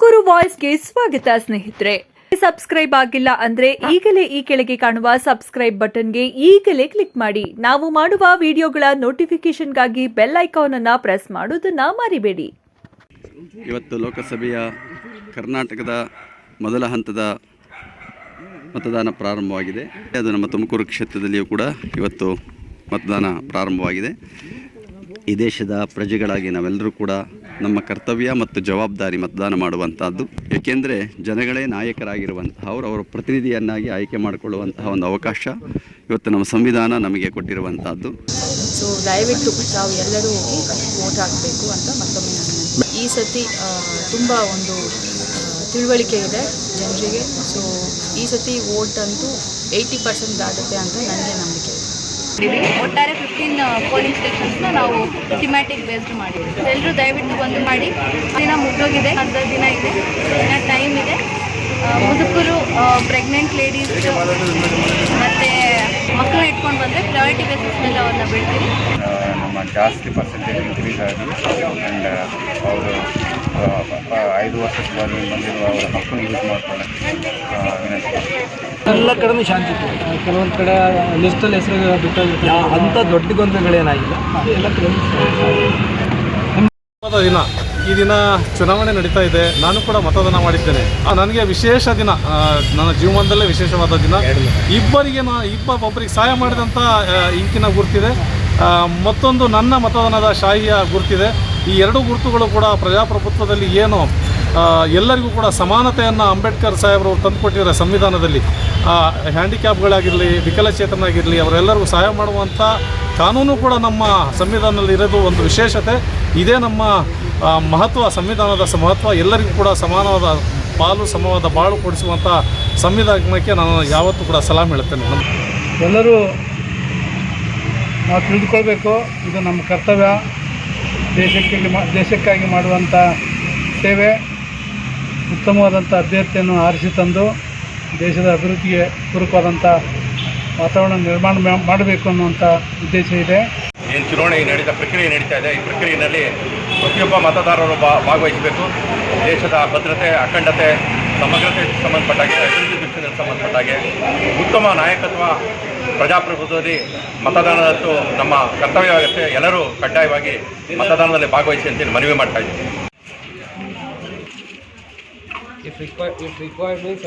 ತುಮಕೂರು ವಾಯ್ಸ್ಗೆ ಸ್ವಾಗತ ಸ್ನೇಹಿತರೆ. ಸಬ್ಸ್ಕ್ರೈಬ್ ಆಗಿಲ್ಲ ಅಂದ್ರೆ ಈಗಲೇ ಈ ಕೆಳಗೆ ಕಾಣುವ ಸಬ್ಸ್ಕ್ರೈಬ್ ಬಟನ್ಗೆ ಈಗಲೇ ಕ್ಲಿಕ್ ಮಾಡಿ. ನಾವು ಮಾಡುವ ವಿಡಿಯೋಗಳ ನೋಟಿಫಿಕೇಶನ್ಗಾಗಿ ಬೆಲ್ ಐಕಾನ್ ಅನ್ನು ಪ್ರೆಸ್ ಮಾಡೋದನ್ನ ಮರಿಬೇಡಿ. ಇವತ್ತು ಲೋಕಸಭೆಯ ಕರ್ನಾಟಕದ ಮೊದಲ ಹಂತದ ಮತದಾನ ಪ್ರಾರಂಭವಾಗಿದೆ. ಅದು ನಮ್ಮ ತುಮಕೂರು ಕ್ಷೇತ್ರದಲ್ಲಿಯೂ ಕೂಡ ಇವತ್ತು ಮತದಾನ ಪ್ರಾರಂಭವಾಗಿದೆ. ಈ ದೇಶದ ಪ್ರಜೆಗಳಾಗಿ ನಾವೆಲ್ಲರೂ ಕೂಡ ನಮ್ಮ ಕರ್ತವ್ಯ ಮತ್ತು ಜವಾಬ್ದಾರಿ ಮತದಾನ ಮಾಡುವಂಥದ್ದು. ಏಕೆಂದರೆ ಜನಗಳೇ ನಾಯಕರಾಗಿರುವಂತಹ ಅವರ ಪ್ರತಿನಿಧಿಯನ್ನಾಗಿ ಆಯ್ಕೆ ಮಾಡಿಕೊಳ್ಳುವಂತಹ ಒಂದು ಅವಕಾಶ ಇವತ್ತು ನಮ್ಮ ಸಂವಿಧಾನ ನಮಗೆ ಕೊಟ್ಟಿರುವಂಥದ್ದು. ಸೊ ದಯವಿಟ್ಟು ತಾವು ಎಲ್ಲರೂ ವೋಟ್ ಹಾಕಬೇಕು ಅಂತ ಮತ್ತೊಮ್ಮೆ ನಾನು ಈ ಸತಿ ತುಂಬ ಒಂದು ತಿಳುವಳಿಕೆ ಇದೆ ಜನರಿಗೆ. ಸೊ ಈ ಸತಿ ವೋಟ್ ಅಂತೂ 80% ದಾಟುತ್ತೆ ಅಂತ ನನಗೆ ನಂಬಿಕೆ ಇದೆ. ಒಟ್ಟಾರೆ 15 ಪೋಲಿಂಗ್ ಸ್ಟೇಷನ್ಸ್ನ ನಾವು ಥಿಮ್ಯಾಟಿಕ್ ಬೇಸ್ಡ್ ಮಾಡಿದ್ದೀವಿ. ಎಲ್ಲರೂ ದಯವಿಟ್ಟು ಬಂದು ಮಾಡಿ. ದಿನ ಮುಗಿದೋಗಿದೆ, ಅರ್ಧ ದಿನ ಇದೆ, ಇನ್ನು ಟೈಮ್ ಇದೆ. ಮುದುಕರು, ಪ್ರೆಗ್ನೆಂಟ್ ಲೇಡೀಸ್ ಮತ್ತು ಮಕ್ಕಳನ್ನ ಇಟ್ಕೊಂಡು ಬಂದರೆ ಪ್ರಯಾರಿಟಿ ಬೇಸಿಸ್ ಮೇಲೆ ಅವ್ರನ್ನ ಬಿಡ್ತೀವಿ. ನಮ್ಮ ಜಾಸ್ತಿ ಪರ್ಸೆಂಟೇಜ್ ಇನ್ಕ್ರೀಸ್ ಆಗಿ ಆ್ಯಂಡ್ ಅವರು 5 ವರ್ಷದ ಬಂದಿರುವ ಅವರ ಮಕ್ಕಳು ಯೂಸ್ ಮಾಡ್ತಾರೆ. ಎಲ್ಲ ಕಡೆನೂ ಶಾಂತಿ ಇದೆ. ಕೆಲವೊಂದು ಕಡೆ ಲಿಸ್ಟಲ್ಲಿ ಹೆಸರು ಬಿಟ್ಟಿರುತ್ತೆ, ಅಂಥ ದೊಡ್ಡ ಗೊಂದಲಗಳೇನಾಗಿಲ್ಲ. ಎಲ್ಲ ಕಡೆ ದಿನ ಈ ದಿನ ಚುನಾವಣೆ ನಡೀತಾ ಇದೆ. ನಾನು ಕೂಡ ಮತದಾನ ಮಾಡಿದ್ದೇನೆ. ನನಗೆ ವಿಶೇಷ ದಿನ, ನನ್ನ ಜೀವನದಲ್ಲೇ ವಿಶೇಷವಾದ ದಿನ. ಒಬ್ಬರಿಗೆ ಸಹಾಯ ಮಾಡಿದಂಥ ಇಂಕಿನ ಗುರುತಿದೆ, ಮತ್ತೊಂದು ನನ್ನ ಮತದಾನದ ಶಾಹಿಯ ಗುರುತಿದೆ. ಈ ಎರಡು ಗುರುತುಗಳು ಕೂಡ ಪ್ರಜಾಪ್ರಭುತ್ವದಲ್ಲಿ ಏನು ಎಲ್ಲರಿಗೂ ಕೂಡ ಸಮಾನತೆಯನ್ನು ಅಂಬೇಡ್ಕರ್ ಸಾಹೇಬರು ತಂದುಕೊಟ್ಟಿದ್ದಾರೆ ಸಂವಿಧಾನದಲ್ಲಿ. ಹ್ಯಾಂಡಿಕ್ಯಾಪ್ಗಳಾಗಿರಲಿ, ವಿಕಲಚೇತನಾಗಿರಲಿ, ಅವರೆಲ್ಲರಿಗೂ ಸಹಾಯ ಮಾಡುವಂಥ ಕಾನೂನು ಕೂಡ ನಮ್ಮ ಸಂವಿಧಾನದಲ್ಲಿ ಇರೋದು ಒಂದು ವಿಶೇಷತೆ. ಇದೇ ನಮ್ಮ ಮಹತ್ವ, ಸಂವಿಧಾನದ ಮಹತ್ವ. ಎಲ್ಲರಿಗೂ ಕೂಡ ಸಮಾನವಾದ ಪಾಲು, ಸಮವಾದ ಬಾಳು ಕೊಡಿಸುವಂಥ ಸಂವಿಧಾನಕ್ಕೆ ನಾನು ಯಾವತ್ತೂ ಕೂಡ ಸಲಾಮ್ ಹೇಳ್ತೇನೆ. ಎಲ್ಲರೂ ನಾವು ತಿಳಿದುಕೊಳ್ಬೇಕು, ಇದು ನಮ್ಮ ಕರ್ತವ್ಯ. ದೇಶಕ್ಕಾಗಿ ಮಾಡುವಂಥ ಸೇವೆ. ಉತ್ತಮವಾದಂಥ ಅಭ್ಯರ್ಥಿಯನ್ನು ಆರಿಸಿ ತಂದು ದೇಶದ ಅಭಿವೃದ್ಧಿಗೆ ಪೂರಕವಾದಂಥ ವಾತಾವರಣ ನಿರ್ಮಾಣ ಮಾಡಬೇಕು ಅನ್ನುವಂಥ ಉದ್ದೇಶ ಇದೆ. ಏನು ಚುನಾವಣೆ ಪ್ರಕ್ರಿಯೆ ನಡೀತಾ ಇದೆ, ಈ ಪ್ರಕ್ರಿಯೆಯಲ್ಲಿ ಪ್ರತಿಯೊಬ್ಬ ಮತದಾರರು ಭಾಗವಹಿಸಬೇಕು. ದೇಶದ ಭದ್ರತೆ, ಅಖಂಡತೆ, ಸಮಗ್ರತೆ ಸಂಬಂಧಪಟ್ಟಾಗೆ, ಅಭಿವೃದ್ಧಿ ದೃಷ್ಟಿಯಲ್ಲಿ ಸಂಬಂಧಪಟ್ಟಾಗೆ ಉತ್ತಮ ನಾಯಕತ್ವ ಪ್ರಜಾಪ್ರಭುತ್ವದಲ್ಲಿ ಮತದಾನದಂತೂ ನಮ್ಮ ಕರ್ತವ್ಯವಾಗುತ್ತೆ. ಎಲ್ಲರೂ ಕಡ್ಡಾಯವಾಗಿ ಮತದಾನದಲ್ಲಿ ಭಾಗವಹಿಸಿ ಅಂತೇಳಿ ಮನವಿ ಮಾಡ್ತಾ ಇದ್ದೀವಿ. If required means